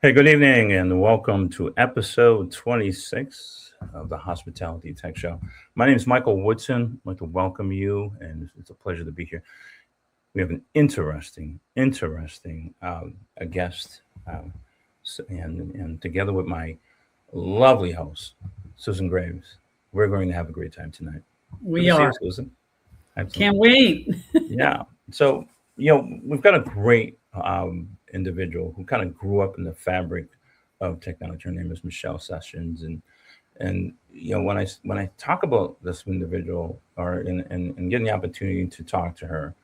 Hey, good evening, and welcome to episode 26 of the Hospitality Tech Show. My name is Michael Woodson. I'd like to welcome you, and it's a pleasure to be here. We have an interesting a guest, and together with my lovely host, Susan Graves, we're going to have a great time tonight. Good We to see you, are. Susan. Can't Absolutely. wait. Yeah. So, we've got a great individual who kind of grew up in the fabric of technology. Her name is Michelle Sessions, and when I talk about this individual or and getting the opportunity to talk to her,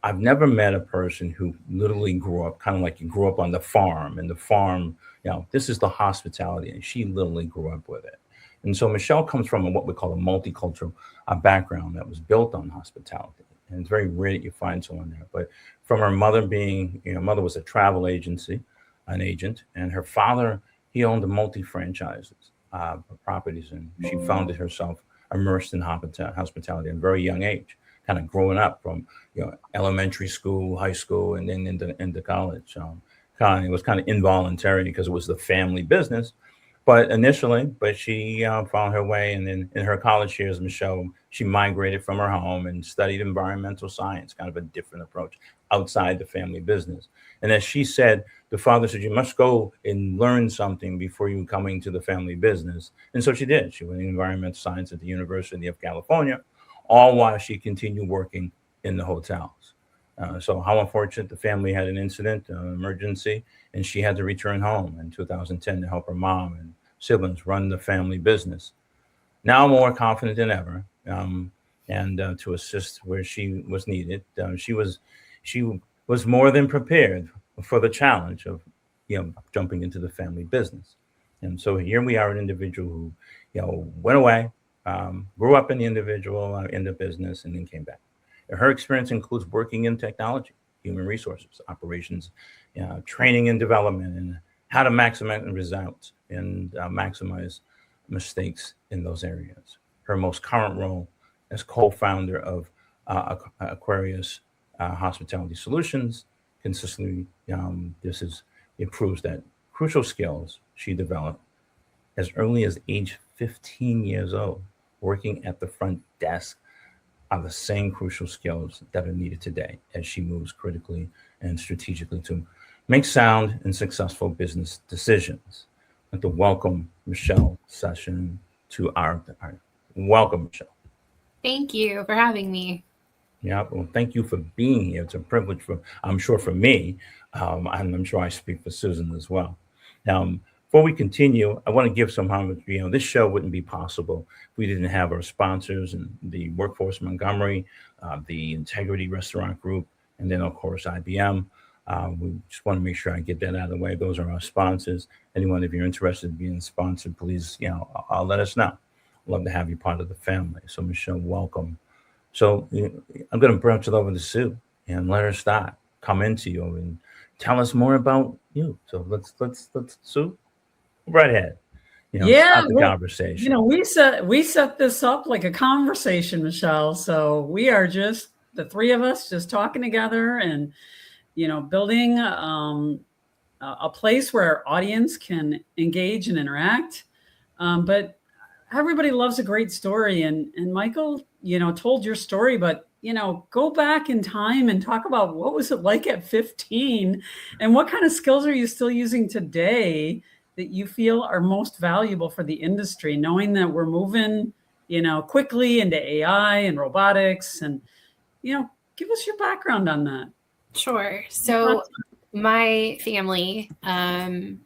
I've never met a person who literally grew up kind of like you grew up on the farm, and the farm, this is the hospitality, and she literally grew up with it. And so Michelle comes from what we call a multicultural background that was built on hospitality. And it's very rare that you find someone there. But from her mother being, mother was a travel agency, an agent, and her father, he owned a multi-franchises properties, and she founded herself immersed in hospitality at a very young age, kind of growing up from elementary school, high school, and then into college. It was kind of involuntary because it was the family business. But she found her way, and then in her college years, Michelle, she migrated from her home and studied environmental science, kind of a different approach outside the family business. And as she said, the father said, "You must go and learn something before you coming to the family business." And so she did. She went in environmental science at the University of California, all while she continued working in the hotels. So how unfortunate, the family had an incident, emergency, and she had to return home in 2010 to help her mom and siblings run the family business. Now more confident than ever, and to assist where she was needed. She was more than prepared for the challenge of jumping into the family business. And so here we are, an individual who went away, grew up in the individual in the business, and then came back. Her experience includes working in technology, human resources, operations, training and development, and how to maximize results and maximize mistakes in those areas. Her most current role as co-founder of Aquarius Hospitality Solutions consistently this is it proves that crucial skills she developed as early as age 15 years old, working at the front desk, are the same crucial skills that are needed today as she moves critically and strategically to make sound and successful business decisions. I'd like to welcome Michelle Session to our welcome, Michelle. Thank you for having me. Yeah, well, thank you for being here. It's a privilege for, I'm sure, for me, and I'm sure I speak for Susan as well. Before we continue, I want to give some homage. This show wouldn't be possible if we didn't have our sponsors and the Workforce Montgomery, the Integrity Restaurant Group, and then of course IBM. We just want to make sure I get that out of the way. Those are our sponsors. Anyone, if you're interested in being sponsored, please, I'll let us know. Love to have you part of the family. So Michelle, welcome. So I'm going to branch it over to Sue and let her start. Come into you and tell us more about you. So let's Sue, right ahead. Yeah, Start the well, conversation. we set this up like a conversation, Michelle. So we are just the three of us just talking together and building a place where our audience can engage and interact. But everybody loves a great story, and Michael, told your story, but go back in time and talk about what was it like at 15, and what kind of skills are you still using today that you feel are most valuable for the industry, knowing that we're moving, quickly into AI and robotics, and give us your background on that. Sure. So, my family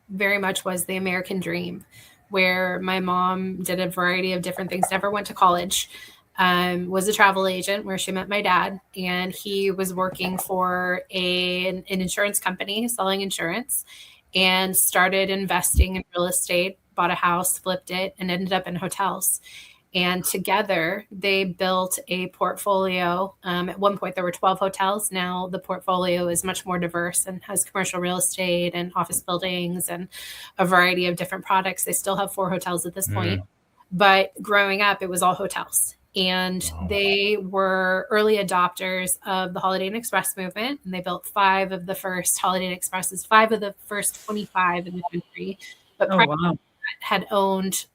very much was the American dream, where my mom did a variety of different things, never went to college, was a travel agent where she met my dad, and he was working for an insurance company selling insurance and started investing in real estate, bought a house, flipped it, and ended up in hotels. And together they built a portfolio. At one point, there were 12 hotels. Now the portfolio is much more diverse and has commercial real estate and office buildings and a variety of different products. They still have 4 hotels at this point. But growing up, it was all hotels. And Wow. they were early adopters of the Holiday Inn Express movement. And they built 5 of the first Holiday Inn Expresses, 5 of the first 25 in the country. But Oh, wow. had owned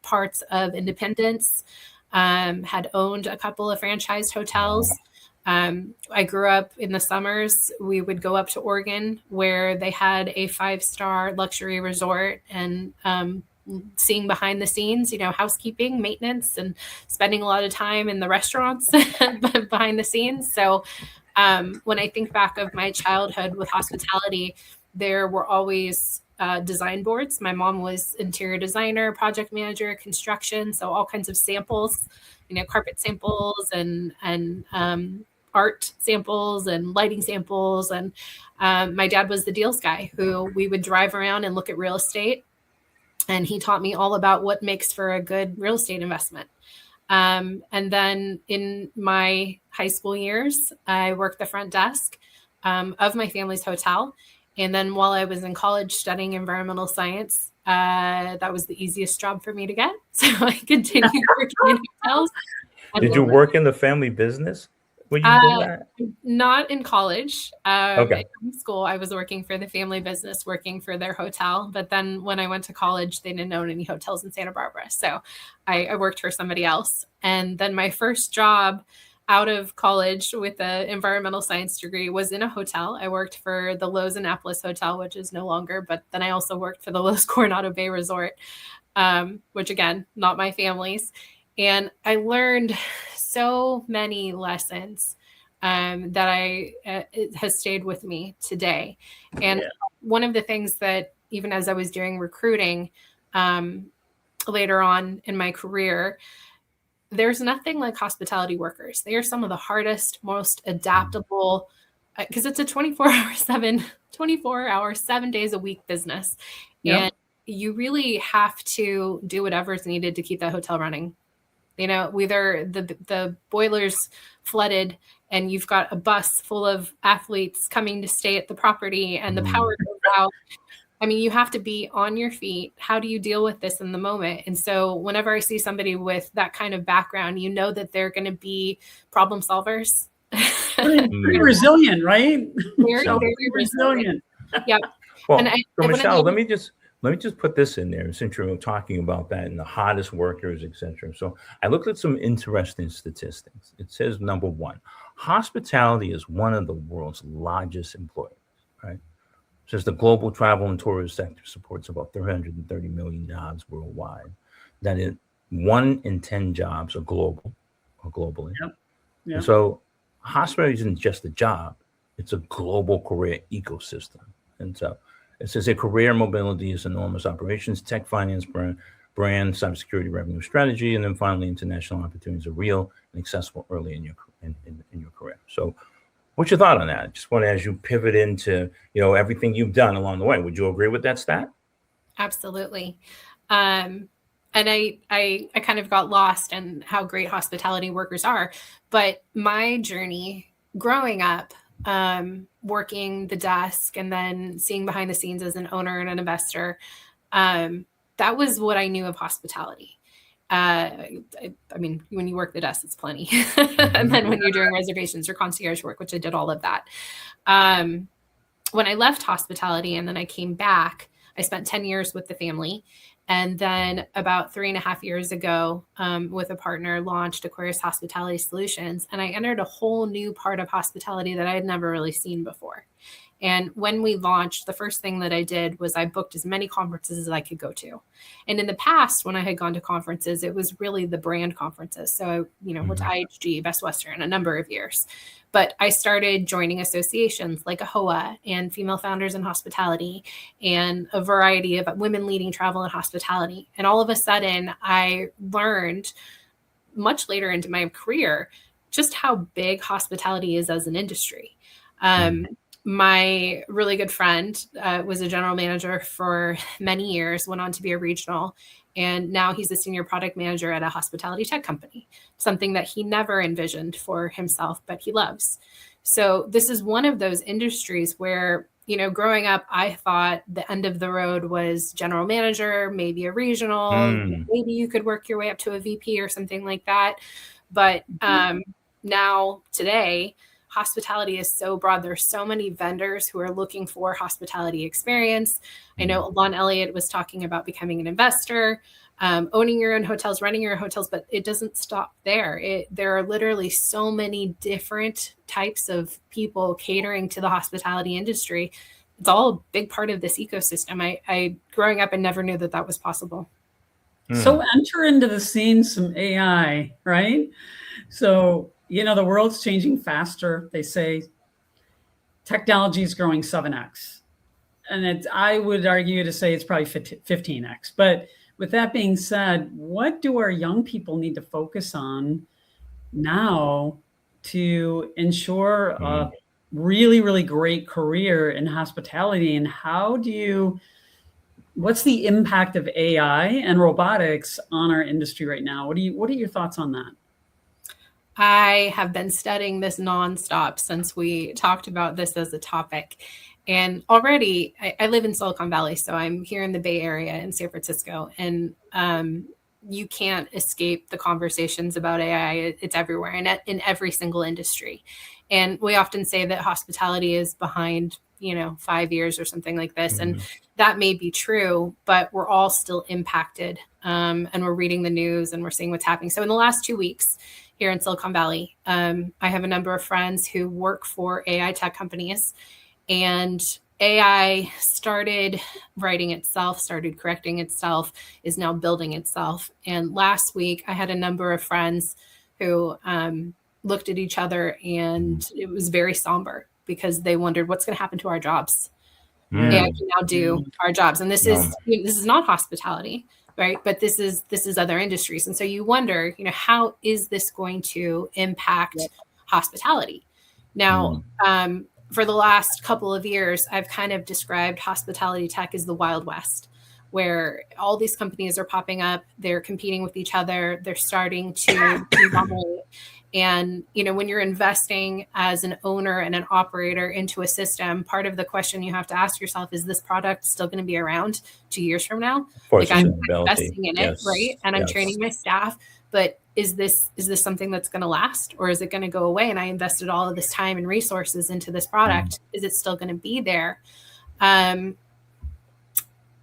parts of Independence, had owned a couple of franchised hotels. I grew up in the summers. We would go up to Oregon where they had a 5-star luxury resort, and seeing behind the scenes, housekeeping, maintenance, and spending a lot of time in the restaurants behind the scenes. So when I think back of my childhood with hospitality, there were always design boards. My mom was interior designer, project manager, construction, so all kinds of samples, carpet samples and art samples and lighting samples. And my dad was the deals guy who we would drive around and look at real estate. And he taught me all about what makes for a good real estate investment. And then in my high school years, I worked the front desk of my family's hotel. And then while I was in college studying environmental science, that was the easiest job for me to get. So I continued working in hotels. Did you work in the family business when you did that? Not in college. Okay. In school, I was working for the family business, working for their hotel. But then when I went to college, they didn't own any hotels in Santa Barbara. So I worked for somebody else. And then my first job out of college with an environmental science degree was in a hotel. I worked for the Loews Annapolis Hotel, which is no longer, but then I also worked for the Loews Coronado Bay Resort, which again, not my family's. And I learned so many lessons that it has stayed with me today. And one of the things that even as I was doing recruiting later on in my career, there's nothing like hospitality workers. They are some of the hardest, most adaptable, because it's a 24-hour, 7 days a week business. Yep. And you really have to do whatever's needed to keep that hotel running. Whether the boiler's flooded and you've got a bus full of athletes coming to stay at the property and the power goes out. I mean, you have to be on your feet. How do you deal with this in the moment? And so whenever I see somebody with that kind of background, that they're going to be problem solvers. Pretty resilient, right? Very resilient. Yep. Well, so Michelle, let me just put this in there since you're talking about that and the hottest workers, etc. So I looked at some interesting statistics. It says, number one, hospitality is one of the world's largest employers, right? Says the global travel and tourism sector supports about 330 million jobs worldwide. That is 1 in 10 jobs are globally. Yep. Yep. So hospitality isn't just a job, it's a global career ecosystem. And so it says a career mobility is enormous operations, tech, finance, brand, cybersecurity, revenue strategy, and then finally international opportunities are real and accessible early in your career. So what's your thought on that? Just want to, as you pivot into, everything you've done along the way, would you agree with that stat? Absolutely. And I kind of got lost in how great hospitality workers are, but my journey growing up, working the desk and then seeing behind the scenes as an owner and an investor, that was what I knew of hospitality. I mean, when you work the desk, it's plenty. And then when you're doing reservations or concierge work, which I did all of that. When I left hospitality and then I came back, I spent 10 years with the family. And then about 3.5 years ago, with a partner, launched Aquarius Hospitality Solutions. And I entered a whole new part of hospitality that I had never really seen before. And when we launched, the first thing that I did was I booked as many conferences as I could go to. And in the past, when I had gone to conferences, it was really the brand conferences. So, went to IHG, Best Western, a number of years. But I started joining associations like AHOA and Female Founders in Hospitality and a variety of women leading travel and hospitality. And all of a sudden, I learned much later into my career just how big hospitality is as an industry. My really good friend was a general manager for many years, went on to be a regional, and now he's a senior product manager at a hospitality tech company, something that he never envisioned for himself, but he loves. So this is one of those industries where, growing up, I thought the end of the road was general manager, maybe a regional, maybe you could work your way up to a VP or something like that. But now today, hospitality is so broad. There's so many vendors who are looking for hospitality experience. I know Lon Elliott was talking about becoming an investor, owning your own hotels, running your own hotels, but it doesn't stop there. There are literally so many different types of people catering to the hospitality industry. It's all a big part of this ecosystem. I growing up, I never knew that was possible. So enter into the scene some AI, right? So, the world's changing faster. They say technology is growing 7x. And I would argue to say it's probably 15x. But with that being said, what do our young people need to focus on now to ensure a really, really great career in hospitality? And what's the impact of AI and robotics on our industry right now? What are your thoughts on that? I have been studying this nonstop since we talked about this as a topic. And already I live in Silicon Valley, so I'm here in the Bay Area in San Francisco. And you can't escape the conversations about AI. It's everywhere and in every single industry. And we often say that hospitality is behind, 5 years or something like this. And that may be true, but we're all still impacted. And we're reading the news and we're seeing what's happening. So in the last 2 weeks here in Silicon Valley, I have a number of friends who work for AI tech companies, and AI started writing itself, started correcting itself, is now building itself. And last week, I had a number of friends who looked at each other, and it was very somber because they wondered what's going to happen to our jobs. AI can now do our jobs, and this is not hospitality, right? But this is other industries, and so you wonder, how is this going to impact hospitality? Now, for the last couple of years, I've kind of described hospitality tech as the Wild West, where all these companies are popping up, they're competing with each other, they're starting to dominate. And, when you're investing as an owner and an operator into a system, part of the question you have to ask yourself is this product still going to be around 2 years from now? Like I'm investing in it, right? And I'm training my staff, but is this something that's going to last, or is it going to go away? And I invested all of this time and resources into this product. Is it still going to be there?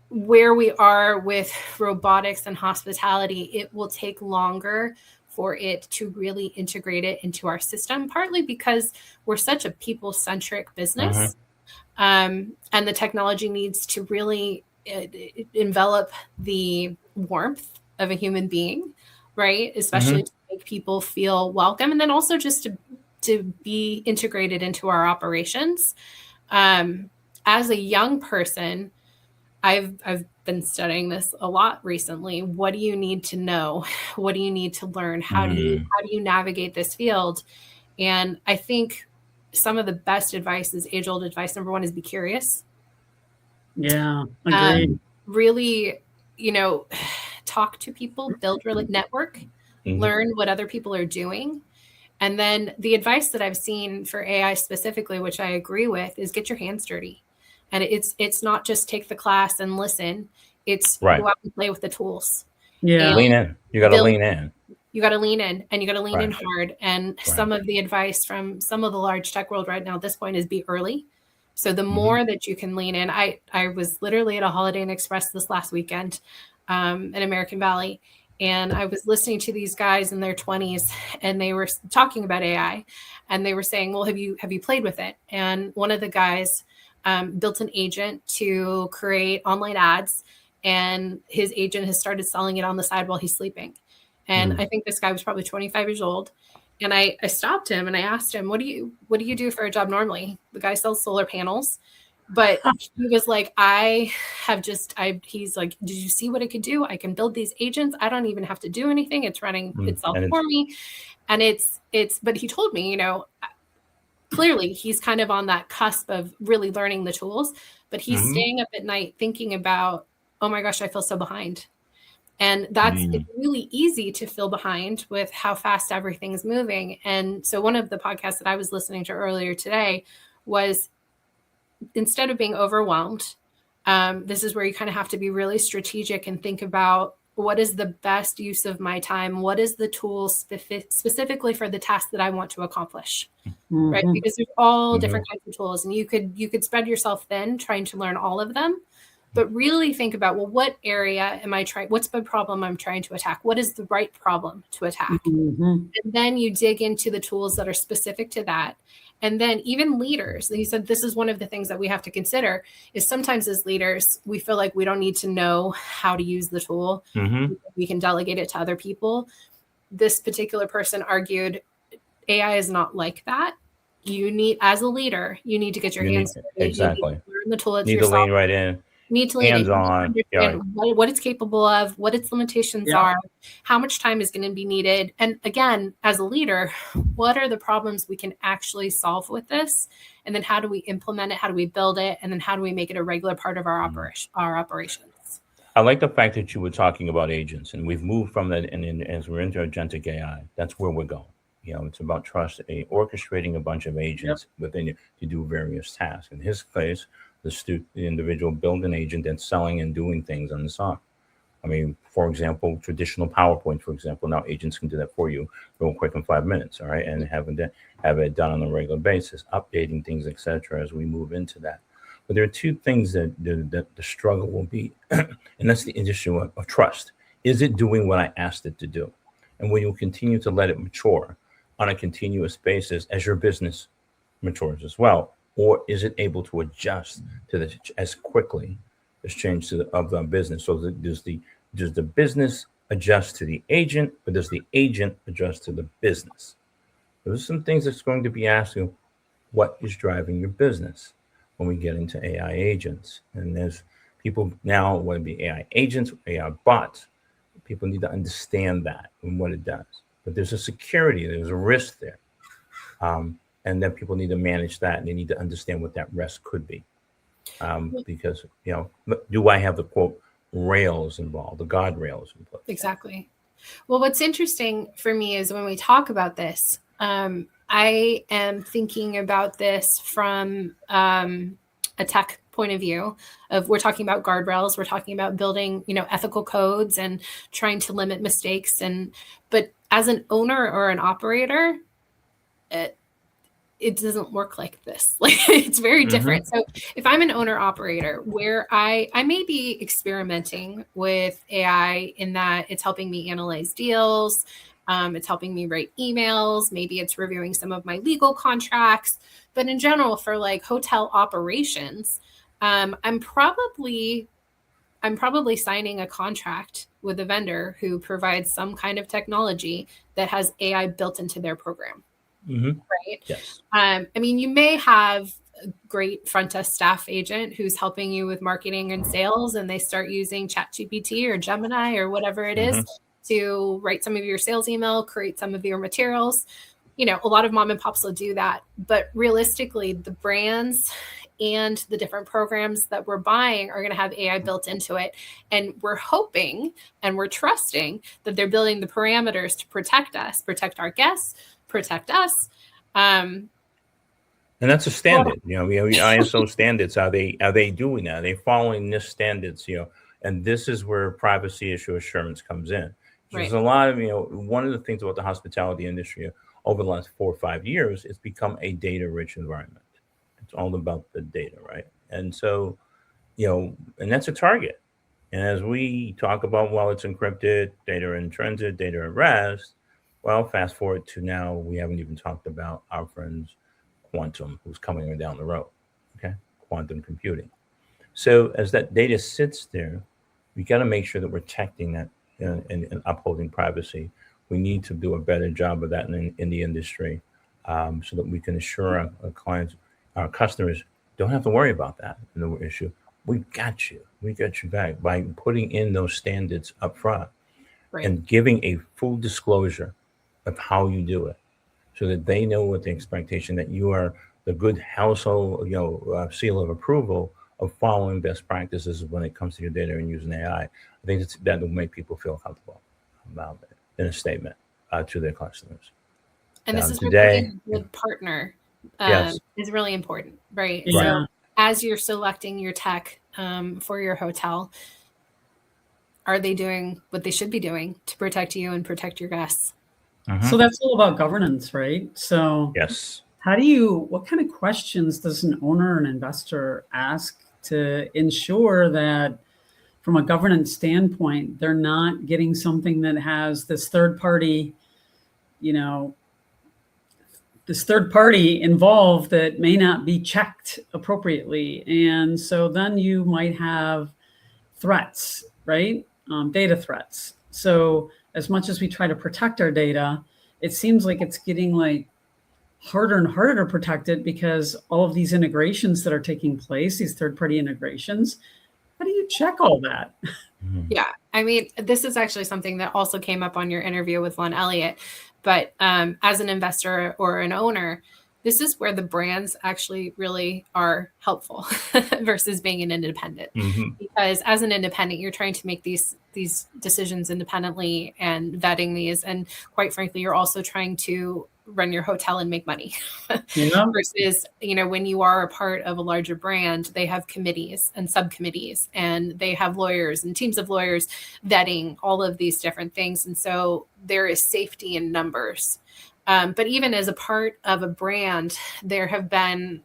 Where we are with robotics and hospitality, it will take longer for it to really integrate it into our system, partly because we're such a people-centric business. And the technology needs to really envelop the warmth of a human being, right? Especially to make people feel welcome, and then also just to be integrated into our operations. As a young person, I've been studying this a lot recently. What do you need to know? What do you need to learn? How do you navigate this field? And I think some of the best advice is age-old advice. Number one is be curious. Yeah, agreed. Really, talk to people, build network, learn what other people are doing. And then the advice that I've seen for AI specifically, which I agree with, is get your hands dirty. And it's not just take the class and listen. It's go out and play with the tools. Yeah. Lean in. You got to lean in. You got to lean in, and you got to lean in hard. And some of the advice from some of the large tech world right now at this point is be early. So the more that you can lean in, I was literally at a Holiday Inn Express this last weekend in American Valley. And I was listening to these guys in their 20s, and they were talking about AI, and they were saying, well, have you played with it? And one of the guys built an agent to create online ads, and his agent has started selling it on the side while he's sleeping. And I think this guy was probably 25 years old. And I stopped him and I asked him, what do you do for a job normally? The guy sells solar panels, but he was like, he's like, did you see what it could do? I can build these agents. I don't even have to do anything. It's running itself for me. And but he told me, clearly he's kind of on that cusp of really learning the tools, but he's staying up at night thinking about, oh my gosh, I feel so behind. And it's really easy to feel behind with how fast everything's moving. And so one of the podcasts that I was listening to earlier today was, instead of being overwhelmed, this is where you kind of have to be really strategic and think about what is the best use of my time? What is the tool specifically for the task that I want to accomplish? Right? Mhm. Because there's all Mhm. different kinds of tools, and you could spread yourself thin trying to learn all of them. But really think about, well, what area am I trying? What's the problem I'm trying to attack? What is the right problem to attack? Mhm. And then you dig into the tools that are specific to that. And then even leaders, you said this is one of the things that we have to consider is sometimes as leaders, we feel like we don't need to know how to use the tool. Mhm. We can delegate it to other people. This particular person argued AI is not like that. You need, as a leader, you need to get your You hands need dirty. You need exactly. to learn the tool it's Need to yourself. lean right in, You need to lean in. hands You need to on. Yeah. understand what it's capable of, what its limitations Yeah. are, how much time is going to be needed. And again, as a leader, what are the problems we can actually solve with this? And then how do we implement it? How do we build it? And then how do we make it a regular part of our operations? I like the fact that you were talking about agents, and we've moved from that, and as we're into agentic AI, that's where we're going. It's about trust, orchestrating a bunch of agents within you to do various tasks. In his case, the individual build an agent that's selling and doing things on the side. I mean, for example, traditional PowerPoint, for example, now agents can do that for you real quick in 5 minutes, all right, and have it done on a regular basis, updating things, etc. As we move into that. But there are two things that the struggle will be, and that's the issue of trust. Is it doing what I asked it to do? And will you continue to let it mature on a continuous basis as your business matures as well? Or is it able to adjust to this as quickly as change of the business? So does the business adjust to the agent, or does the agent adjust to the business? Those are some things that's going to be asked you. What is driving your business when we get into AI agents? And there's people now, whether it be AI agents, AI bots, people need to understand that and what it does. But there's a security, there's a risk there. And then people need to manage that, and they need to understand what that risk could be. Because, do I have the quote rails involved, the guardrails involved? Exactly. Well, what's interesting for me is when we talk about this, I am thinking about this from a tech point of view of, we're talking about guardrails, we're talking about building, ethical codes and trying to limit mistakes. But as an owner or an operator, it doesn't work like this. Like, it's very different. So if I'm an owner operator where I may be experimenting with AI in that it's helping me analyze deals, it's helping me write emails, maybe it's reviewing some of my legal contracts, but in general, for like hotel operations, I'm probably signing a contract with a vendor who provides some kind of technology that has AI built into their program. Right? Yes. I mean, you may have a great front desk staff agent who's helping you with marketing and sales, and they start using ChatGPT or Gemini or whatever it is to write some of your sales email, create some of your materials. A lot of mom and pops will do that. But realistically, the brands and the different programs that we're buying are going to have AI built into it. And we're hoping and we're trusting that they're building the parameters to protect us, protect our guests, protect us. And that's a standard, ISO standards. Are they doing that? Are they following this standards, and this is where privacy issue assurance comes in. There's a lot of, one of the things about the hospitality industry over the last 4 or 5 years, it's become a data rich environment. It's all about the data, right? And so, and that's a target. And as we talk about, well, it's encrypted, data in transit, data at rest. Well, fast forward to now, we haven't even talked about our friends Quantum, who's coming down the road. Okay, quantum computing. So as that data sits there, we got to make sure that we're protecting that and upholding privacy. We need to do a better job of that in the industry, so that we can assure our clients, our customers, don't have to worry about that issue. We got you. We got you back by putting in those standards up front and giving a full disclosure of how you do it, so that they know what the expectation that you are the good household, seal of approval of following best practices when it comes to your data and using AI. I think that will make people feel comfortable about it in a statement to their customers. And this is today, a good partner yes, is really important, right? Yeah. So as you're selecting your tech for your hotel, are they doing what they should be doing to protect you and protect your guests? So that's all about governance, right? So Yes. what kind of questions does an owner and investor ask to ensure that from a governance standpoint, they're not getting something that has this third party, involved that may not be checked appropriately. And so then you might have threats, right? Data threats. So as much as we try to protect our data, it seems like it's getting like harder and harder to protect it because all of these integrations that are taking place, these third-party integrations, how do you check all that? Yeah, I mean, this is actually something that also came up on your interview with Lon Elliott. But as an investor or an owner, this is where the brands actually really are helpful versus being an independent. Because as an independent, you're trying to make these decisions independently and vetting these. And quite frankly, you're also trying to run your hotel and make money. Versus, when you are a part of a larger brand, they have committees and subcommittees, and they have lawyers and teams of lawyers vetting all of these different things. And so there is safety in numbers. But even as a part of a brand, there have been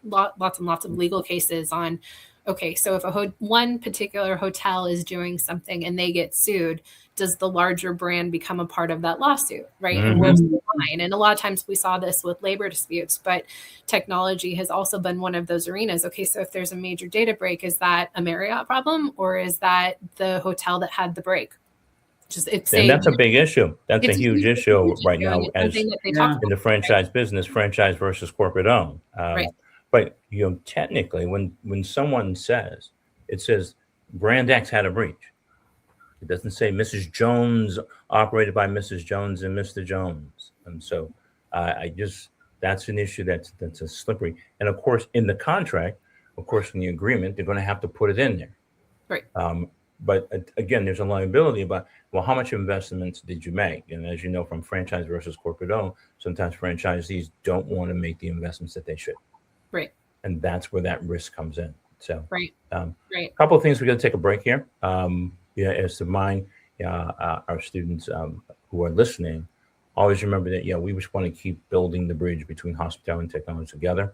lots and lots of legal cases on, okay, so if one particular hotel is doing something and they get sued, does the larger brand become a part of that lawsuit, right? And where's the line? And a lot of times we saw this with labor disputes, but technology has also been one of those arenas. Okay, so if there's a major data break, is that a Marriott problem, or is that the hotel that had the break? And that's a big issue. That's a huge issue right now, as in the franchise business, franchise versus corporate owned. Right. But technically, when someone says, it says Brand X had a breach. It doesn't say Mrs. Jones operated by Mrs. Jones and Mr. Jones. And so that's an issue that's a slippery. And of course, in the contract, of course, in the agreement, they're going to have to put it in there. Right. But again, there's a liability about, well, how much investments did you make? And as you know, from franchise versus corporate owned, sometimes franchisees don't want to make the investments that they should. Right. And that's where that risk comes in. So, right. A couple of things. We're going to take a break here. As to mine, our students who are listening, always remember that, we just want to keep building the bridge between hospitality and technology together.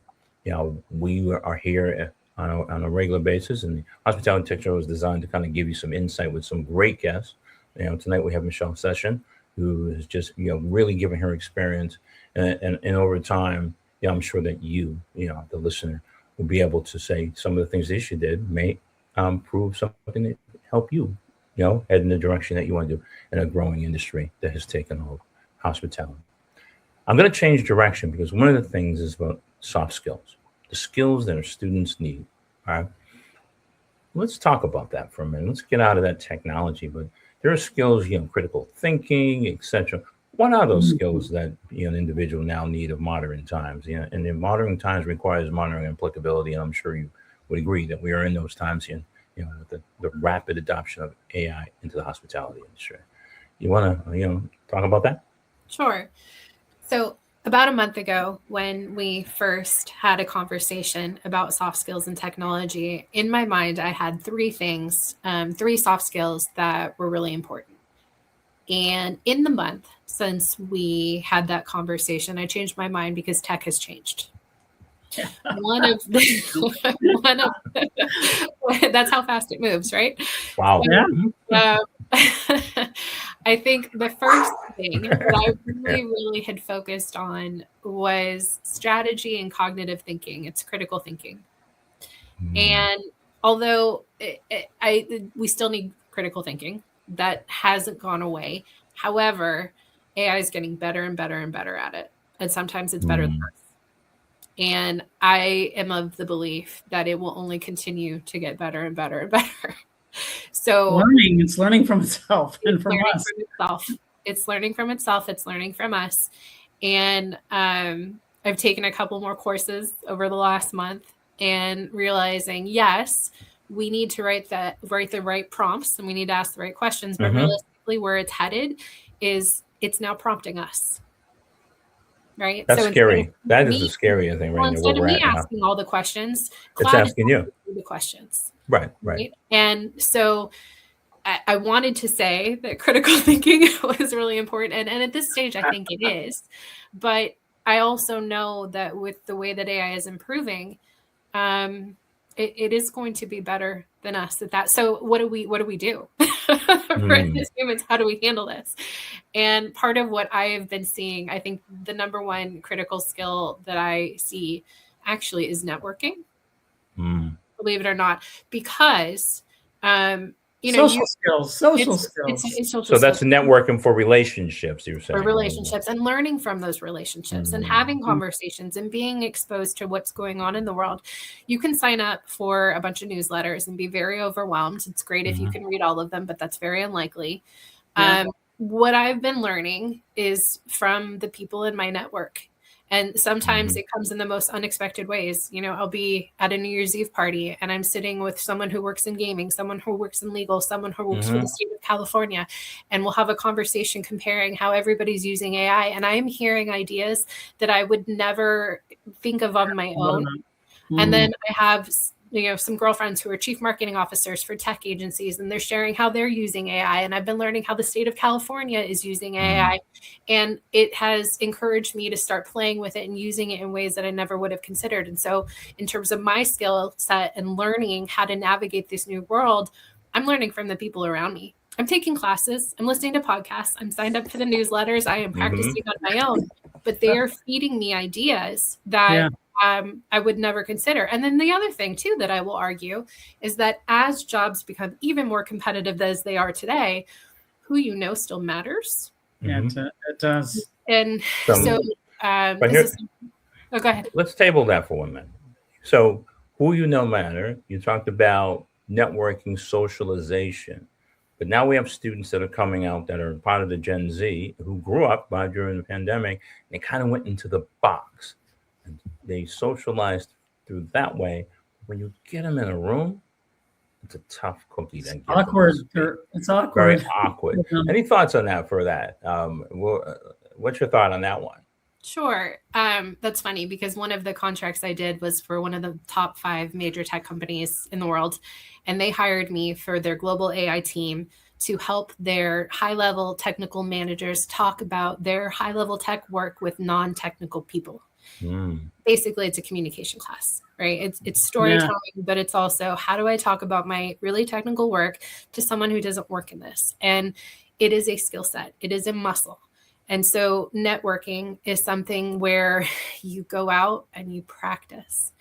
We are here on a regular basis, and the Hospitality Tech Show is designed to kind of give you some insight with some great guests. Tonight we have Michelle Session, who is just, really giving her experience, and over time, I'm sure that the listener, will be able to say some of the things that she did may prove something that help you, head in the direction that you want to do in a growing industry that has taken hold, hospitality. I'm going to change direction because one of the things is about soft skills, the skills that our students need. All right. Let's talk about that for a minute. Let's get out of that technology, but there are skills, critical thinking, etc. What are those skills that an individual now need of modern times? And in modern times requires modern applicability, and I'm sure you would agree that we are in those times with the rapid adoption of AI into the hospitality industry. You want to talk about that? Sure. So about a month ago, when we first had a conversation about soft skills and technology, in my mind, I had three soft skills that were really important. And in the month since we had that conversation, I changed my mind because tech has changed. That's how fast it moves, right? Wow. I think the first thing that I really had focused on was strategy and cognitive thinking. It's critical thinking. And although we still need critical thinking, that hasn't gone away. However, AI is getting better and better and better at it. And sometimes it's better than us. And I am of the belief that it will only continue to get better and better and better. So it's learning from itself and from us. It's learning from itself. It's learning from us. And I've taken a couple more courses over the last month and realizing, yes, we need to write the right prompts and we need to ask the right questions. But realistically, where it's headed is it's now prompting us. Right? That's scary. That is the scary thing right now. Instead of me asking all the questions, it's asking you the questions. Right. And so I wanted to say that critical thinking was really important. And at this stage, I think it is. But I also know that with the way that AI is improving, it is going to be better than us at that. So what do we do? Right, as humans, how do we handle this? And part of what I have been seeing, I think the number one critical skill that I see actually is networking. Believe it or not, because social skills. It's social So that's skills. networking for relationships, you're saying. For relationships and learning from those relationships and having conversations and being exposed to what's going on in the world. You can sign up for a bunch of newsletters and be very overwhelmed. It's great if you can read all of them, but that's very unlikely. Yeah. What I've been learning is from the people in my network. And sometimes it comes in the most unexpected ways. I'll be at a New Year's Eve party and I'm sitting with someone who works in gaming, someone who works in legal, someone who works for the state of California. And we'll have a conversation comparing how everybody's using AI. And I'm hearing ideas that I would never think of on my own. And then I have some girlfriends who are chief marketing officers for tech agencies, and they're sharing how they're using AI. And I've been learning how the state of California is using AI. And it has encouraged me to start playing with it and using it in ways that I never would have considered. And so in terms of my skill set and learning how to navigate this new world, I'm learning from the people around me. I'm taking classes, I'm listening to podcasts, I'm signed up for the newsletters, I am practicing on my own, but they are feeding me ideas that I would never consider. And then the other thing too that I will argue is that as jobs become even more competitive as they are today, who still matters. Yeah, it does. And go ahead. Let's table that for 1 minute. So who matter. You talked about networking, socialization. But now we have students that are coming out that are part of the Gen Z who grew up during the pandemic. And they kind of went into the box. They socialized through that way. When you get them in a room, it's a tough cookie. It's awkward. It's awkward. Very awkward. Any thoughts on that for that? What's your thought on that one? Sure. That's funny because one of the contracts I did was for one of the top 5 major tech companies in the world. And they hired me for their global AI team to help their high-level technical managers talk about their high-level tech work with non-technical people. Basically, it's a communication class, right? It's storytelling, but it's also how do I talk about my really technical work to someone who doesn't work in this? And it is a skill set. It is a muscle. And so networking is something where you go out and you practice.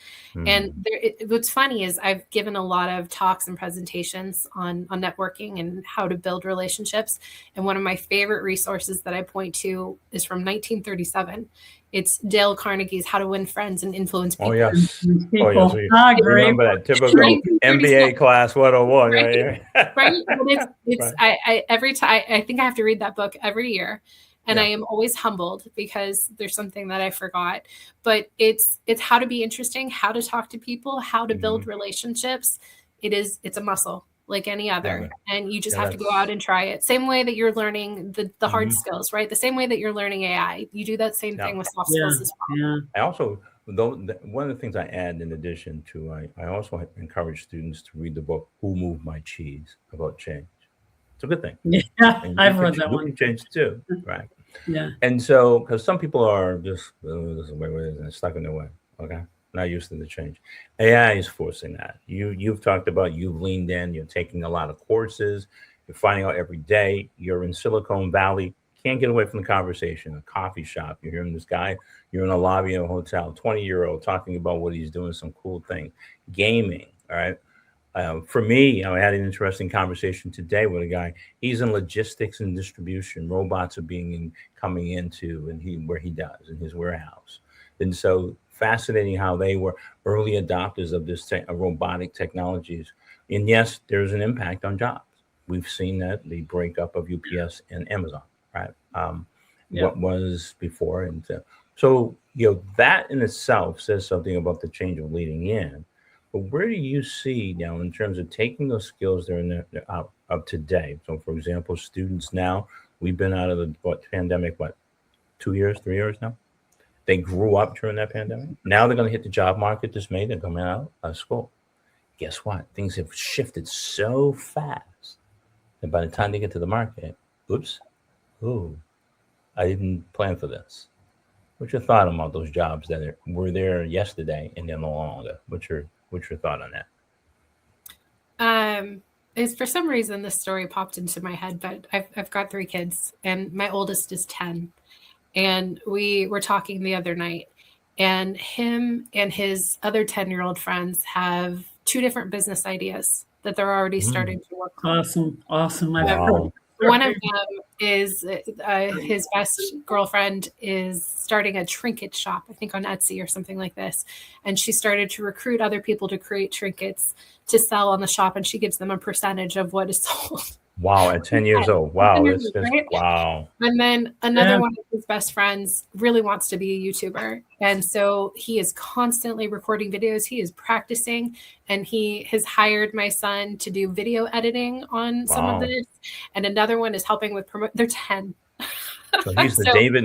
And what's funny is I've given a lot of talks and presentations on networking and how to build relationships. And one of my favorite resources that I point to is from 1937. It's Dale Carnegie's How to Win Friends and Influence People. Oh, yes. Great. Remember that typical MBA class 101. Right? Right? It's I every time I think I have to read that book every year. And I am always humbled because there's something that I forgot. But it's how to be interesting, how to talk to people, how to build relationships. It's a muscle like any other. And you just have to go out and try it. Same way that you're learning the hard skills, right? The same way that you're learning AI. You do that same thing with soft skills as well. I also, one of the things I add in addition to, I also encourage students to read the book, Who Moved My Cheese? About change. It's a good thing. Yeah, I've read that one. You can change too, right? Yeah. And so, because some people are just this is the way it is and stuck in their way, okay, not used to the change. AI is forcing that. You've talked about, you've leaned in, you're taking a lot of courses, you're finding out every day. You're in Silicon Valley, can't get away from the conversation. A coffee shop, you're hearing this guy, you're in a lobby of a hotel, 20-year-old talking about what he's doing, some cool thing, gaming, all right. For me, I had an interesting conversation today with a guy. He's in logistics and distribution. Robots are coming into where he does in his warehouse. And so fascinating how they were early adopters of this robotic technologies. And yes, there's an impact on jobs. We've seen that the breakup of UPS and Amazon, right? What was before, and so that in itself says something about the change of leading in. But where do you see now in terms of taking those skills that are out of today? So, for example, students now, we've been out of the pandemic, 2 years, 3 years now? They grew up during that pandemic. Now they're going to hit the job market this May. They're coming out of school. Guess what? Things have shifted so fast And by the time they get to the market, oops, ooh, I didn't plan for this. What's your thought about those jobs that were there yesterday and they're no longer? What's your thought on that? Is for some reason this story popped into my head, but I've got 3 kids and my oldest is 10. And we were talking the other night, and him and his other 10-year-old friends have 2 different business ideas that they're already starting to work on. Awesome. Wow. One of them is his best girlfriend is starting a trinket shop, I think on Etsy or something like this. And she started to recruit other people to create trinkets to sell on the shop, and she gives them a percentage of what is sold. Wow, at 10 years old. Wow, that's Right? wow. And then another one of his best friends really wants to be a YouTuber. And so he is constantly recording videos. He is practicing, and he has hired my son to do video editing on some of Wow. this. And another one is helping with they're 10. So he's the So- David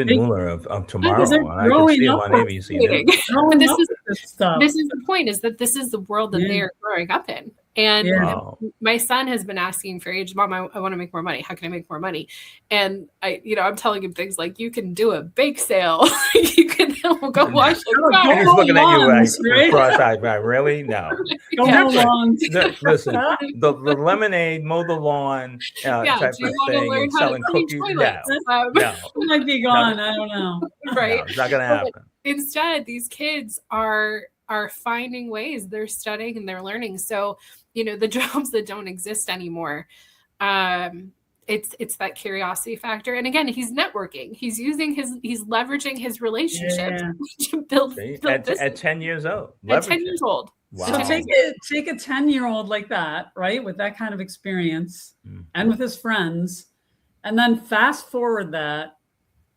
Mueller of tomorrow. They're I can growing see him up on with ABC. Waiting. Growing This up is- with this stuff. This is the point, is that this is the world that Yeah. they are growing up in. And Yeah. Wow. my son has been asking for age, Mom, I want to make more money. How can I make more money? And I'm telling him things like, you can do a bake sale. You can go wash a Go car. He's looking at you like lawns, right? cross-eyed. Right? Really? No. Go Yeah. mow lawns. Listen, the lemonade, mow the lawn Yeah, type do you of want to thing, learn and how to selling clean cookies. toilets? No, no, It might be gone. I don't know. Right. no, it's not gonna happen. Instead, these kids are finding ways. They're studying and they're learning. So, the jobs that don't exist anymore, it's that curiosity factor. And again, he's networking. He's leveraging his relationships to build See? business. At 10 years old. At 10 Leverage years it. old. Wow. So take a 10-year-old like that, right? With that kind of experience Mm. and with his friends, and then fast forward that.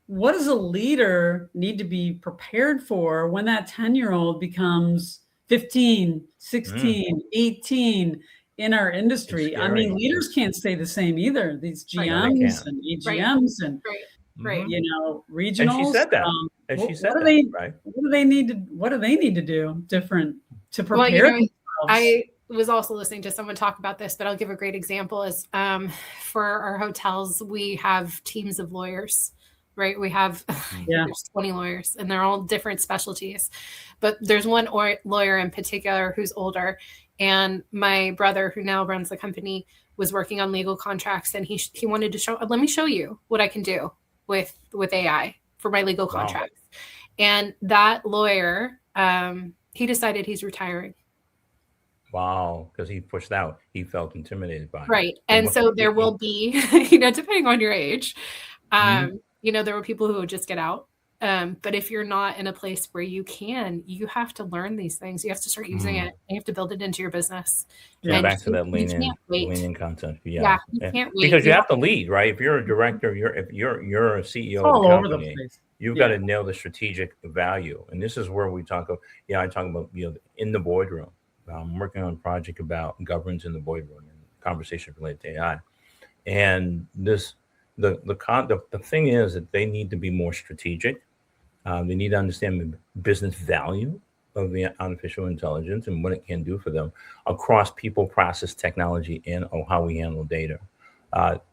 What does a leader need to be prepared for when that 10-year-old becomes 15, 16, 18 in our industry? It's I mean, scary. leaders can't stay the same either. These Right. No, they GMs can't. and AGMs and Right. Mhm. regionals. And she said that. And she what said do that, they- right? What do they need to do different to Well, prepare themselves? I was also listening to someone talk about this, but I'll give a great example. Is for our hotels, we have teams of lawyers, right? We have there's 20 lawyers, and they're all different specialties. But there's one lawyer in particular who's older, and my brother, who now runs the company, was working on legal contracts, and he wanted to let me show you what I can do with AI for my legal Wow. contracts. And that lawyer, he decided he's retiring. Wow, because he pushed out. He felt intimidated by it. Right. And so there will be, depending on your age, Mhm. there were people who would just get out. But if you're not in a place where you have to learn these things. You have to start using it. You have to build it into your business. Yeah, And back to that you lean can't wait. in content. Yeah, you can't wait. Because you have to lead, right? If you're a director, if you're a CEO It's all of a over the company, place. you've got to nail the strategic value. And this is where we talk about, I talk about, in the boardroom. I'm working on a project about governance in the boardroom and conversation related to AI. And the thing is that they need to be more strategic. They need to understand the business value of the artificial intelligence and what it can do for them across people, process, technology, and how we handle data.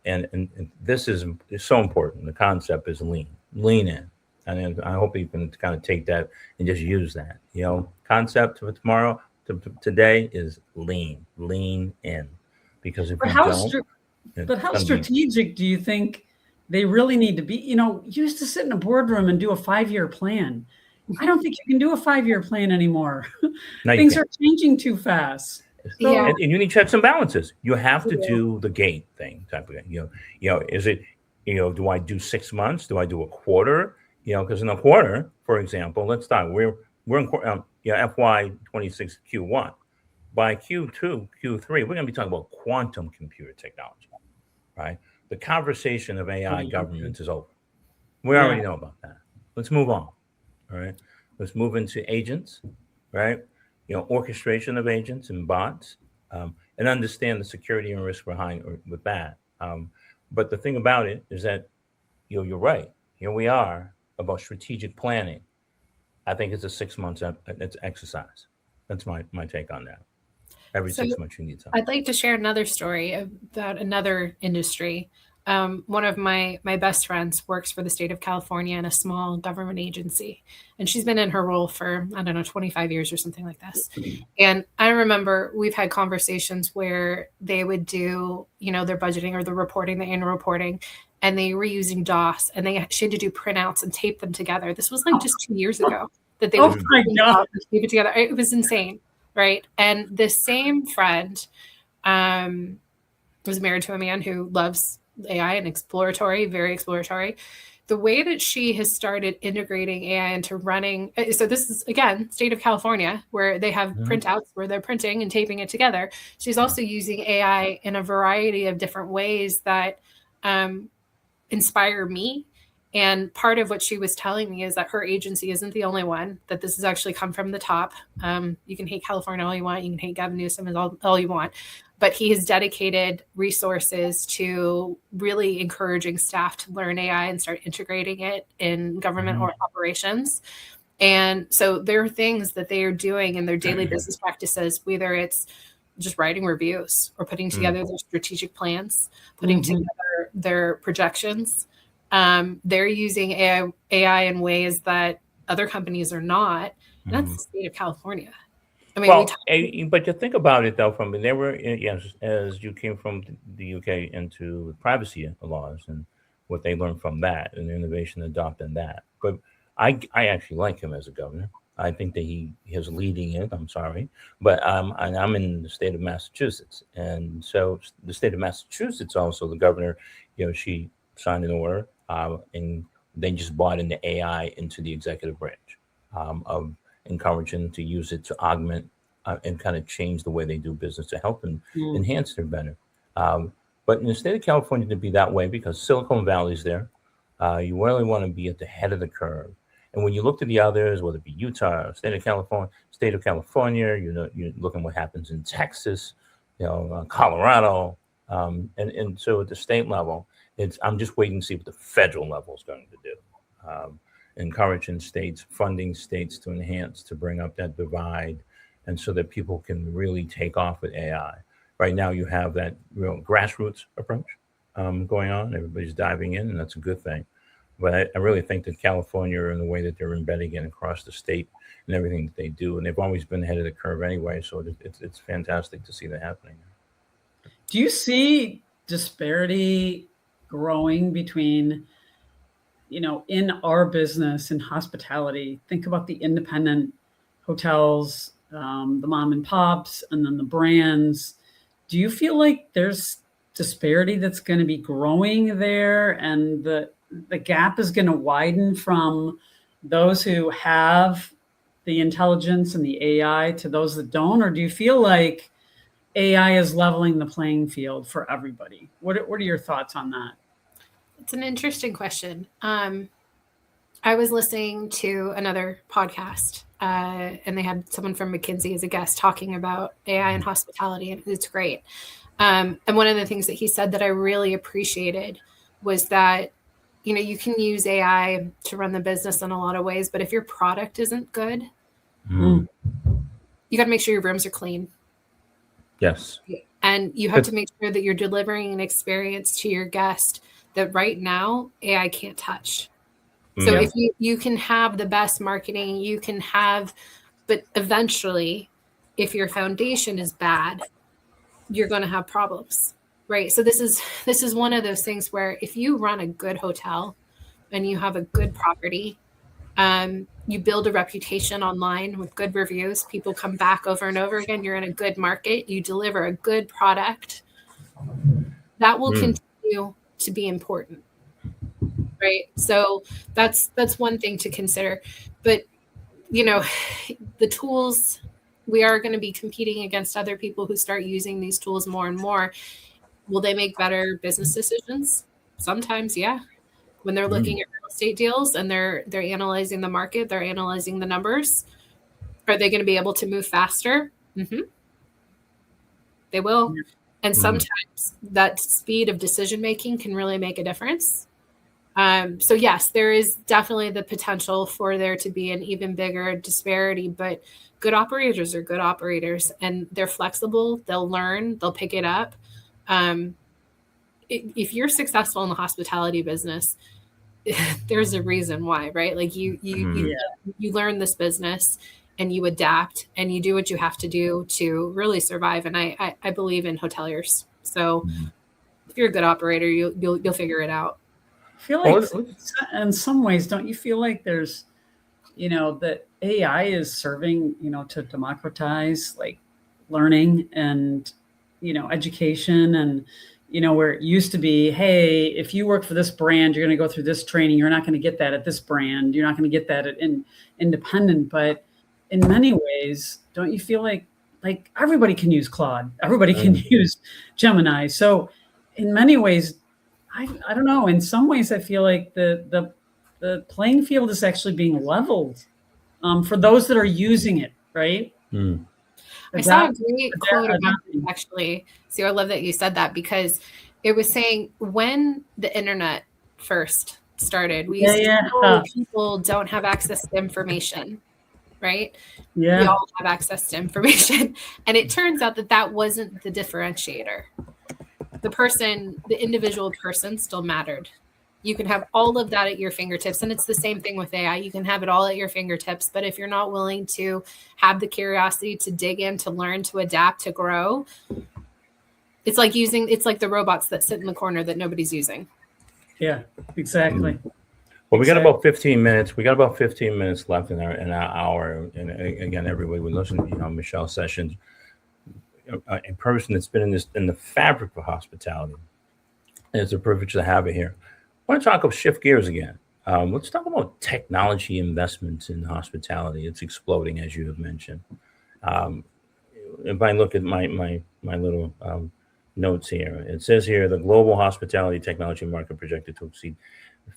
And this is so important. The concept is lean in. And I hope you can kind of take that and just use that. Concept for tomorrow, today is lean in. Because if But you how don't, But how strategic do you think they really need to be? You used to sit in a boardroom and do a 5-year plan. I don't think you can do a 5-year plan anymore. Things are changing too fast. So, Yeah. And you need checks and balances. You have to do the gate thing type of thing. Is it, do I do 6 months? Do I do a quarter? Because in a quarter, for example, let's start. We're in FY26 Q1. By Q2, Q3, we're going to be talking about quantum computer technology, right? The conversation of AI governance is over. We already know about that. Let's move on, all right? Let's move into agents, right? Orchestration of agents and bots, and understand the security and risk behind with that. But the thing about it is that, you're right. Here we are about strategic planning. I think it's a 6 months exercise. That's my take on that. Every So 6 months you need something. I'd like to share another story about another industry. One of my best friends works for the state of California in a small government agency, and she's been in her role for, I don't know, 25 years or something like this. And I remember we've had conversations where they would do, their budgeting or the reporting, the annual reporting, and they were using DOS, and she had to do printouts and tape them together. This was like just 2 years ago that they would my God. tape it together. It was insane, right? And this same friend was married to a man who loves AI and very exploratory. The way that she has started integrating AI into running, so this is, again, state of California, where they have printouts where they're printing and taping it together. She's also using AI in a variety of different ways that inspire me. And part of what she was telling me is that her agency isn't the only one, that this has actually come from the top. You can hate California all you want. You can hate Gavin Newsom all you want. But he has dedicated resources to really encouraging staff to learn AI and start integrating it in government or operations. And so there are things that they are doing in their daily business practices, whether it's just writing reviews or putting together their strategic plans, putting together their projections. They're using AI in ways that other companies are not. And that's the state of California. I mean, but you think about it though, they were, yes, as you came from the UK into privacy laws and what they learned from that and innovation adopting that. But I actually like him as a governor. I think that he is leading it. I'm sorry, but I'm in the state of Massachusetts, and so the state of Massachusetts also, the governor, she signed an order, and they just brought in the AI into the executive branch of encouraging to use it to augment and kind of change the way they do business to help and enhance their better. But in the state of California, to be that way, because Silicon Valley's there, you really want to be at the head of the curve. And when you look to the others, whether it be Utah, state of California, you're looking what happens in Texas, Colorado, and so at the state level, I'm just waiting to see what the federal level is going to do. Encouraging states, funding states to enhance, to bring up that divide, and so that people can really take off with AI. Right now, you have that real grassroots approach going on. Everybody's diving in, and that's a good thing. But I really think that California, and the way that they're embedding it across the state and everything that they do, and they've always been ahead of the curve anyway, so it's fantastic to see that happening. Do you see disparity growing between, in our business in hospitality? Think about the independent hotels, the mom and pops, and then the brands. Do you feel like there's disparity that's going to be growing there, and the gap is going to widen from those who have the intelligence and the AI to those that don't? Or do you feel like AI is leveling the playing field for everybody? What are your thoughts on that? It's an interesting question. I was listening to another podcast, and they had someone from McKinsey as a guest talking about AI and hospitality, and it's great. And one of the things that he said that I really appreciated was that, you can use AI to run the business in a lot of ways, but if your product isn't good, you got to make sure your rooms are clean. Yes. And you have to make sure that you're delivering an experience to your guest that right now AI can't touch. So if you can have the best marketing, but eventually, if your foundation is bad, you're going to have problems, right? So this is one of those things where if you run a good hotel and you have a good property, you build a reputation online with good reviews, people come back over and over again, you're in a good market, you deliver a good product, that will continue to be important. Right. So that's one thing to consider. But, the tools, we are going to be competing against other people who start using these tools more and more. Will they make better business decisions? Sometimes, yeah. When they're looking at real estate deals and they're analyzing the market, they're analyzing the numbers. Are they going to be able to move faster? They will. And sometimes that speed of decision making can really make a difference. So yes, there is definitely the potential for there to be an even bigger disparity, but good operators are good operators, and they're flexible. They'll learn, they'll pick it up. If you're successful in the hospitality business, there's a reason why, right? Like you learn this business and you adapt and you do what you have to do to really survive. And I believe in hoteliers. So if you're a good operator, you'll figure it out. I feel like in some ways, don't you feel like there's, that AI is serving, to democratize like learning and, education, and, where it used to be, hey, if you work for this brand, you're going to go through this training. You're not going to get that at this brand. You're not going to get that at independent. But in many ways, don't you feel like everybody can use Claude? Everybody can use Gemini. So in many ways, I don't know. In some ways, I feel like the playing field is actually being leveled for those that are using it, right? I saw a great quote about this, actually. So I love that you said that, because it was saying when the internet first started, we used to know people don't have access to information, right? Yeah. We all have access to information. And it turns out that wasn't the differentiator. The individual person still mattered. You can have all of that at your fingertips. And it's the same thing with AI. You can have it all at your fingertips. But if you're not willing to have the curiosity to dig in, to learn, to adapt, to grow, it's like the robots that sit in the corner that nobody's using. Yeah, exactly. Well, we got about 15 minutes. We got about 15 minutes left in our hour. And again, everybody, we listen to Michelle Sessions, a person that's been in the fabric of hospitality. And it's a privilege to have it here. I want to shift gears again. Let's talk about technology investments in hospitality. It's exploding, as you have mentioned. If I look at my little notes here, it says here the global hospitality technology market projected to exceed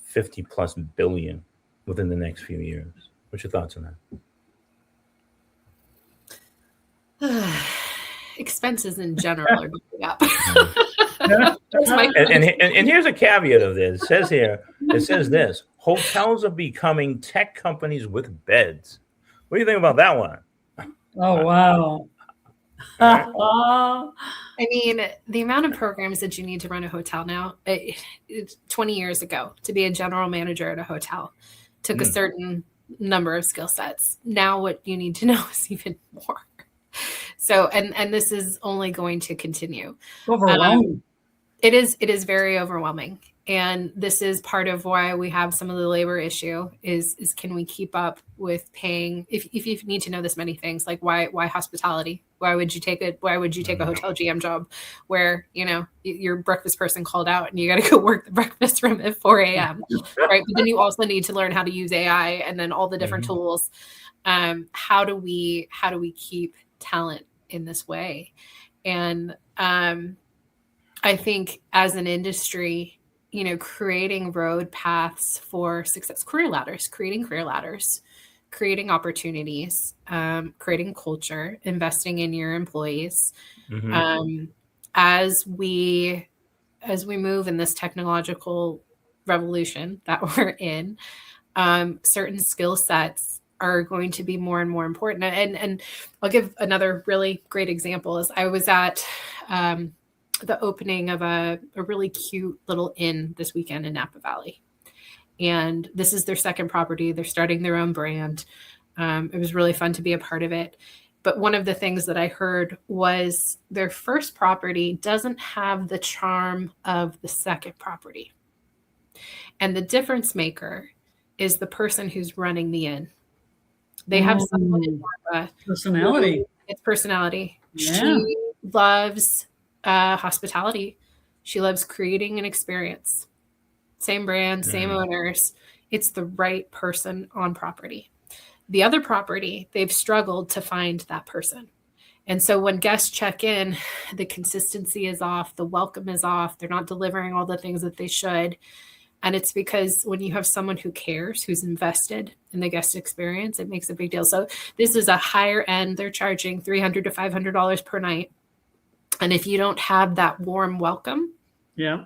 50 plus billion within the next few years. What's your thoughts on that? Expenses in general are going up. and here's a caveat of this. It says this: hotels are becoming tech companies with beds. What do you think about that one? Oh, wow. I mean, the amount of programs that you need to run a hotel now, 20 years ago, to be a general manager at a hotel took a certain number of skill sets. Now what you need to know is even more. So, and this is only going to continue. Overwhelming. It is very overwhelming. And this is part of why we have some of the labor issue is can we keep up with paying, if you need to know this many things, like why hospitality? Why would you take a hotel GM job where, your breakfast person called out and you got to go work the breakfast room at 4 a.m. Right. But then you also need to learn how to use AI and then all the different tools. How do we keep talent in this way? And I think as an industry, creating road paths for success, creating career ladders, creating opportunities, creating culture, investing in your employees. As we move in this technological revolution that we're in, certain skill sets are going to be more and more important. And I'll give another really great example. Is I was at the opening of a really cute little inn this weekend in Napa Valley. And this is their second property. They're starting their own brand. It was really fun to be a part of it. But one of the things that I heard was their first property doesn't have the charm of the second property. And the difference maker is the person who's running the inn. They have someone in Napa. Personality. It's personality. Yeah. She loves hospitality. She loves creating an experience. Same brand, same owners. It's the right person on property. The other property, they've struggled to find that person. And so when guests check in, the consistency is off, the welcome is off, they're not delivering all the things that they should. And it's because when you have someone who cares, who's invested in the guest experience, it makes a big deal. So this is a higher end. They're charging $300 to $500 per night. And if you don't have that warm welcome. Yeah.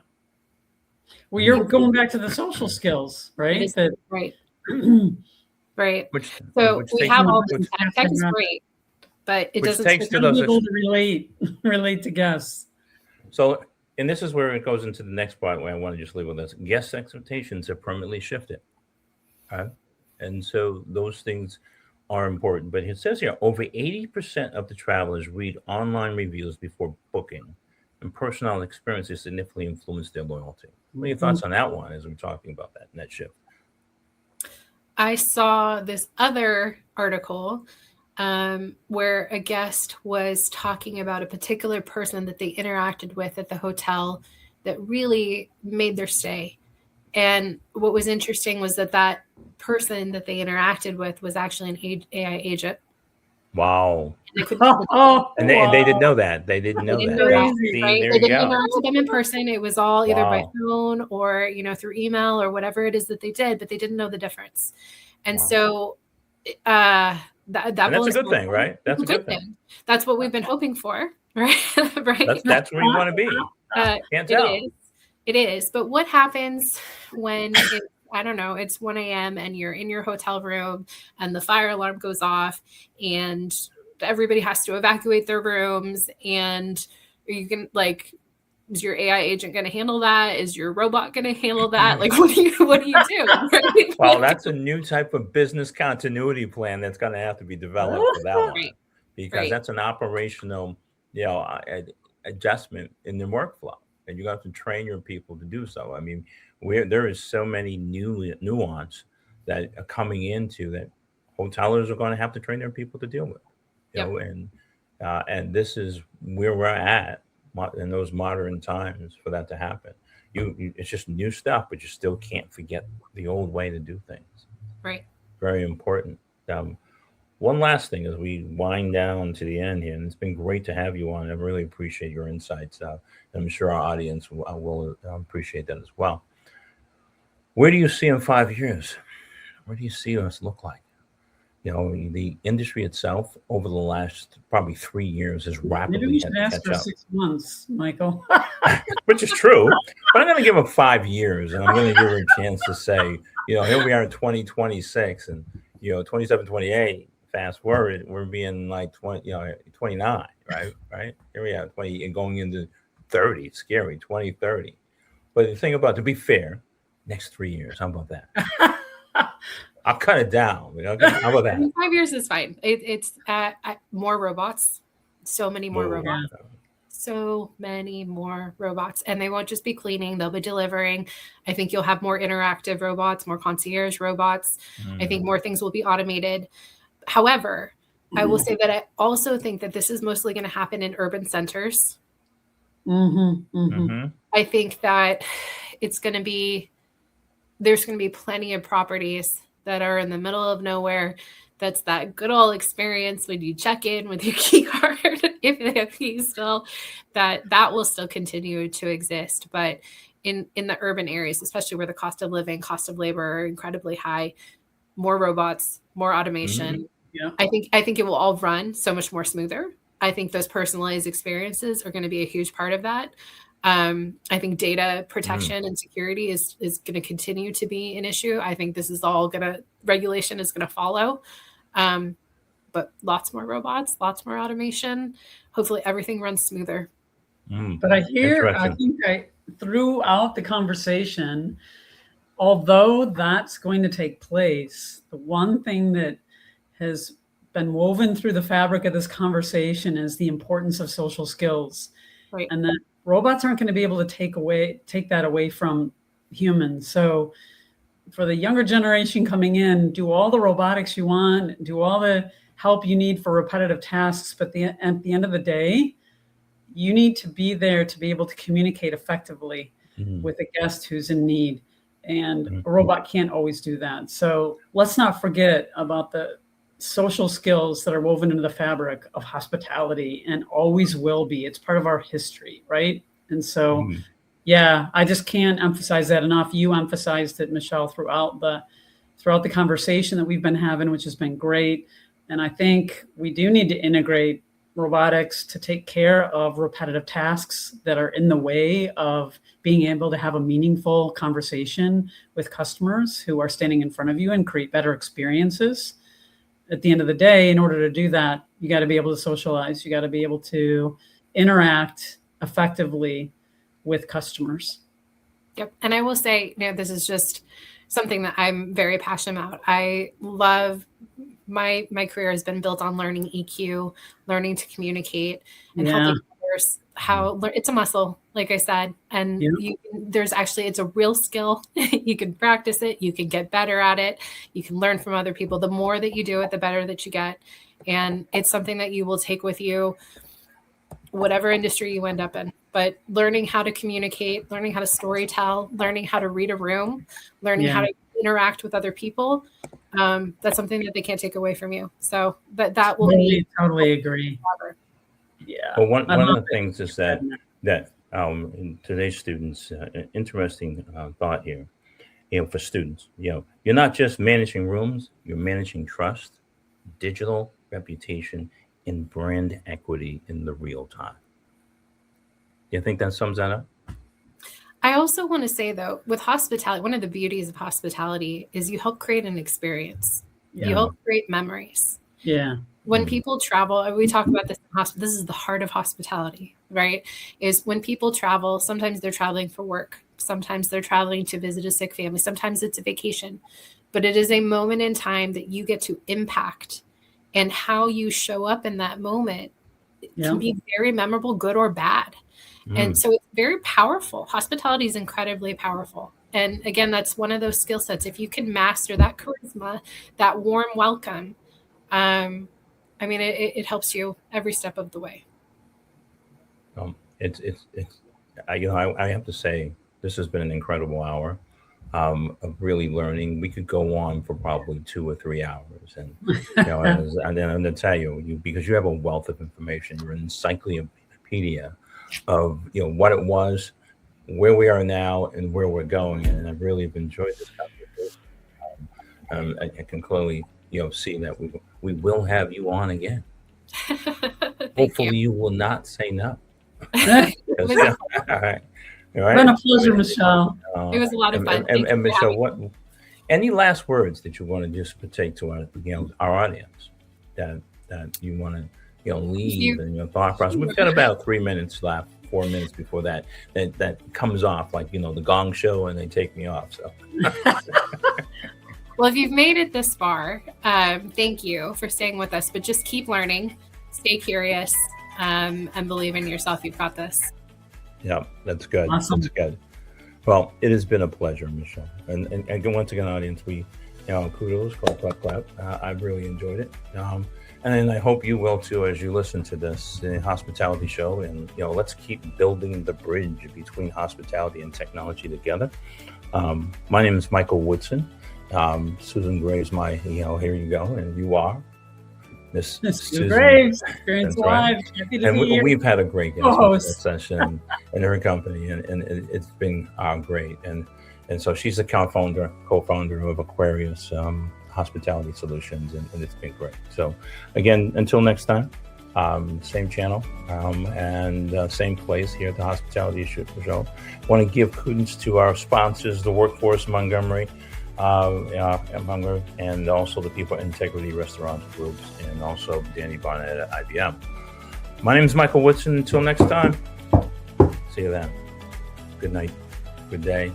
Well, you're going back to the social skills, right? Right. Right. We have all this tech is great. but it Which doesn't. takes to Gotta those be able to relate to guests. So, and this is where it goes into the next part where I want to just leave with this. Guest expectations have permanently shifted. Right? And so those things are important. But it says here over 80% of the travelers read online reviews before booking, and personal experiences significantly influence their loyalty. What are your thoughts on that one as we're talking about that shift? I saw this other article where a guest was talking about a particular person that they interacted with at the hotel that really made their stay. And what was interesting was that person that they interacted with was actually an AI agent. Wow. And they couldn't And they didn't know that. They didn't know didn't that. know that, See, right? there They you didn't go. interact with them in person. It was all either by Wow. phone or, through email or whatever it is that they did, but they didn't know the difference. And Wow. so that And that's a blows good my thing, mind. right? That's a It's good thing. That's what we've been hoping for, right? Right. That's where you want to be. Can't tell. It is. But what happens when it's, I don't know, it's 1 a.m. and you're in your hotel room and the fire alarm goes off and everybody has to evacuate their rooms, and you can is your AI agent going to handle that? Is your robot going to handle that? Like, what do you do? Right? Well, that's a new type of business continuity plan that's going to have to be developed for that one, Right. because Right. that's an operational, adjustment in the workflow, and you have to train your people to do so. I mean, there is so many new nuance that are coming into that hotelers are going to have to train their people to deal with. And this is where we're at in those modern times for that to happen. It's just new stuff, but you still can't forget the old way to do things. Right. Very important. One last thing as we wind down to the end here, and it's been great to have you on. I really appreciate your insights. I'm sure our audience will appreciate that as well. Where do you see in 5 years? Where do you see us look like? The industry itself over the last probably 3 years has Maybe rapidly we had should to ask catch for up, 6 months, Michael. which is true. But I'm going to give it 5 years, and I'm going to give her a chance to say, here we are in 2026, and 27, 28. Fast forward, we're being like 20, 29, right? Right. Here we are, 20, and going into 30. It's scary, 2030. But the thing about, to be fair, next 3 years, how about that? I'll cut it down. How about that? 5 years is fine. It's more robots, so many more robots. So many more robots, and they won't just be cleaning, they'll be delivering. I think you'll have more interactive robots, more concierge robots. I think more things will be automated. However, I will say that I also think that this is mostly going to happen in urban centers. I think that there's going to be plenty of properties that are in the middle of nowhere. That's that good old experience when you check in with your key card, if they have keys still, that will still continue to exist. But in the urban areas, especially where the cost of living, cost of labor are incredibly high, more robots, more automation. Yeah. I think it will all run so much more smoother. I think those personalized experiences are going to be a huge part of that. I think data protection and security is going to continue to be an issue. I think this is all regulation is going to follow. But lots more robots, lots more automation. Hopefully everything runs smoother. But I think throughout the conversation, although that's going to take place, the one thing that has been woven through the fabric of this conversation is the importance of social skills. Right. And that robots aren't going to be able to take that away from humans. So for the younger generation coming in, do all the robotics you want, do all the help you need for repetitive tasks. But at the end of the day, you need to be there to be able to communicate effectively with a guest who's in need. And a robot can't always do that. So let's not forget about the social skills that are woven into the fabric of hospitality and always will be. It's part of our history, right? And so, yeah, I just can't emphasize that enough. You emphasized it, Michelle, throughout the conversation that we've been having, which has been great. And I think we do need to integrate robotics to take care of repetitive tasks that are in the way of being able to have a meaningful conversation with customers who are standing in front of you and create better experiences. at the end of the day, in order to do that, you got to be able to socialize. You got to be able to interact effectively with customers. Yep. And I will say, this is just something that I'm very passionate about. I love my career has been built on learning EQ, learning to communicate, and helping others. It's a muscle, like I said, and it's a real skill. You can practice it. You can get better at it. You can learn from other people. The more that you do it, the better that you get. And it's something that you will take with you, whatever industry you end up in. But learning how to communicate, learning how to storytell, learning how to read a room, learning how to interact with other people, that's something that they can't take away from you. So that will be totally agree. Forever. Yeah. Well, one of the things is that in today's students, interesting thought here, for students, you're not just managing rooms, you're managing trust, digital reputation, and brand equity in the real time. You think that sums that up? I also want to say, though, with hospitality, one of the beauties of hospitality is you help create an experience. Yeah. You help create memories. Yeah. When people travel, we talk about this in hospital. This is the heart of hospitality, right? Is when people travel, sometimes they're traveling for work. Sometimes they're traveling to visit a sick family. Sometimes it's a vacation. But it is a moment in time that you get to impact. And how you show up in that moment can be very memorable, good or bad. And so it's very powerful. Hospitality is incredibly powerful. And again, that's one of those skill sets. If you can master that charisma, that warm welcome, it helps you every step of the way. I have to say, this has been an incredible hour of really learning. We could go on for probably 2 or 3 hours, and and then I'm going to tell you, because you have a wealth of information. You're an encyclopedia of what it was, where we are now, and where we're going. And I've really enjoyed this conversation. I can clearly see that we will have you on again. Hopefully you will not say no. All right. All right. It's been a pleasure, Michelle. It was a lot of fun. And Michelle, any last words that you want to just take to our audience that you want to leave in your thought process? We've got about 3 minutes left, 4 minutes before that comes off like the Gong Show, and they take me off. So. Well, if you've made it this far, thank you for staying with us. But just keep learning, stay curious, and believe in yourself. You've got this. Yeah, that's good. Awesome. That's good. Well, it has been a pleasure, Michelle. And once again, audience, we, kudos, clap. I've really enjoyed it. And I hope you will too, as you listen to this hospitality show. And, let's keep building the bridge between hospitality and technology together. My name is Michael Woodson. Susan Graves, here you go. And you are Miss Susan Graves. Experience Live. Right. And we've had a great guest session in her company, and it's been great. And so she's the co-founder of Aquarius Hospitality Solutions, and it's been great. So again, until next time, same channel and same place here at the Hospitality Show. Want to give kudos to our sponsors, the Workforce Montgomery, and also the people at Integrity Restaurant Groups, and also Danny Barnett at IBM. My name is Michael Woodson. Until next time, see you then. Good night, good day.